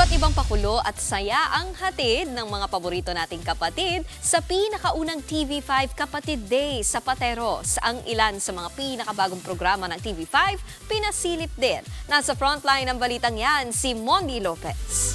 Iba't ibang pakulo at saya ang hatid ng mga paborito nating kapatid sa pinakaunang TV5 Kapatid Day sa Pateros. Ang ilan sa mga pinakabagong programa ng TV5, pinasilip din. Nasa frontline ng balitang yan, si Mondi Lopez.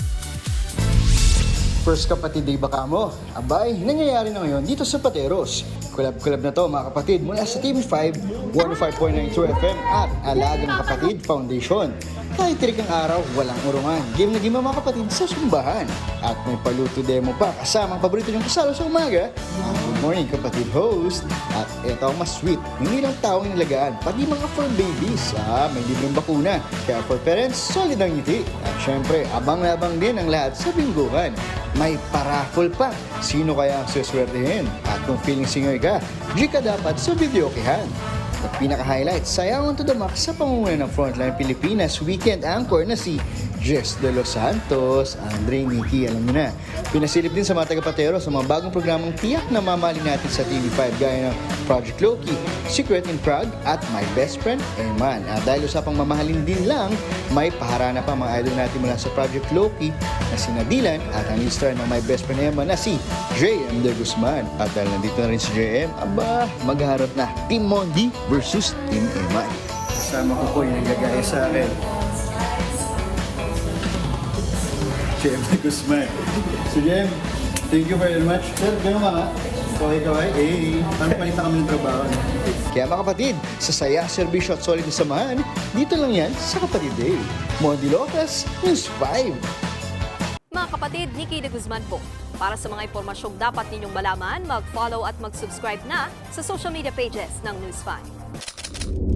First Kapatid Day baka mo? Abay, nangyayari na ngayon dito sa Pateros. Kulab-kulab na to mga kapatid mula sa TV5, 105.92 FM at Alagang Kapatid Foundation. Kahit tirik ang araw, walang urungan. Game na game ang mga kapatid sa sumbahan. At may paluto demo pa kasama ang paborito niyong kasalo sa umaga. Good morning kapatid host. At ito ang mas sweet. Hindi lang taong nilagaan, pati mga for babies. May libreng bakuna. Kaya for parents, solid ang ngiti. At syempre, abang-abang din ang lahat sa bingguhan. May paraffle pa. Sino kaya ang suswertehin? At kung feeling singer ka, di ka dapat sa videokehan. At pinaka-highlight, sayawan to the max sa pangunguna ng Frontline Pilipinas weekend anchor na si Jess De Los Santos, Andre, Nikki, alam niyo na. Pinasilip din sa mga taga-Patero sa mga bagong programang tiyak na mamahalin natin sa TV5 gaya ng Project Loki, Secret in Prague at My Best Friend, Eman. At dahil usapang mamahalin din lang, may paharana pa mga idol natin mula sa Project Loki na si Nadilan at ang star ng My Best Friend, Eman na si JM De Guzman. At dahil nandito na rin si JM, magharap na Team Mondi versus Team Eman. Kasama ko po yung nagagaya sa akin. JM De Guzman. So JM, thank you very much. Sir, gano'n mga? Kaway-kaway. Paano palita kami ng trabaho? Kaya mga kapatid, sa saya, serbisyo at solid na samahan, dito lang yan sa Kapatid Day. Mondi Lopez, News 5. Mga kapatid, Nikki De Guzman po. Para sa mga impormasyong dapat ninyong malaman, mag-follow at mag-subscribe na sa social media pages ng News 5.